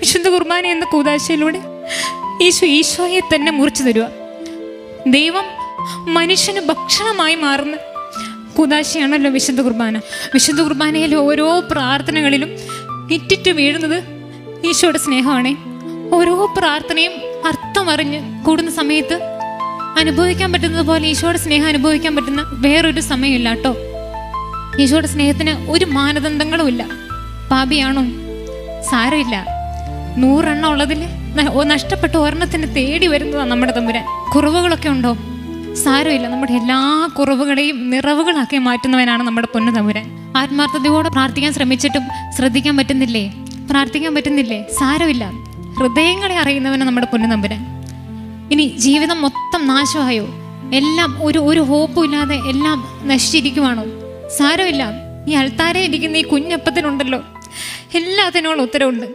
വിശുദ്ധ കുർബാന എന്ന കൂദാശയിലൂടെ ഈശോയെ തന്നെ മുറിച്ചു തരുക. ദൈവം മനുഷ്യന് ഭക്ഷണമായി മാറുന്ന കൂദാശയാണല്ലോ വിശുദ്ധ കുർബാന. വിശുദ്ധ കുർബാനയിലെ ഓരോ പ്രാർത്ഥനകളിലും ഇറ്റിറ്റ് വീഴുന്നത് ഈശോയുടെ സ്നേഹമാണേ. ഓരോ പ്രാർത്ഥനയും അർത്ഥമറിഞ്ഞ് കൂടുന്ന സമയത്ത് അനുഭവിക്കാൻ പറ്റുന്നത് പോലെ ഈശോയുടെ സ്നേഹം അനുഭവിക്കാൻ പറ്റുന്ന വേറൊരു സമയമില്ല കേട്ടോ. ഈശോയുടെ സ്നേഹത്തിന് ഒരു മാനദണ്ഡങ്ങളും ഇല്ല. പാപിയാണോ? സാരമില്ല. 100 എണ്ണം ഉള്ളതിൽ നഷ്ടപ്പെട്ട ഒരെണ്ണത്തിന് തേടി വരുന്നതാണ് നമ്മുടെ തമ്പുരാൻ. കുറവുകളൊക്കെ ഉണ്ടോ? സാരമില്ല. നമ്മുടെ എല്ലാ കുറവുകളെയും നിറവുകളാക്കി മാറ്റുന്നവനാണ് നമ്മുടെ പൊന്നു തമ്പുരാൻ. ആത്മാർത്ഥതയോടെ പ്രാർത്ഥിക്കാൻ ശ്രമിച്ചിട്ടും ശ്രദ്ധിക്കാൻ പറ്റുന്നില്ലേ, പ്രാർത്ഥിക്കാൻ പറ്റുന്നില്ലേ? സാരമില്ല. ഹൃദയങ്ങളെ അറിയുന്നവനാണ് നമ്മുടെ പൊന്നു തമ്പുരാൻ. ഇനി ജീവിതം മൊത്തം നാശമായോ, എല്ലാം ഒരു ഹോപ്പും ഇല്ലാതെ എല്ലാം നശിച്ചിരിക്കുവാണോ? സാരമില്ല. ഈ അൾത്താരയിൽ ഇരിക്കുന്ന ഈ കുഞ്ഞപ്പത്തിനുണ്ടല്ലോ എല്ലാത്തിനോളം ഉത്തരവുണ്ട്.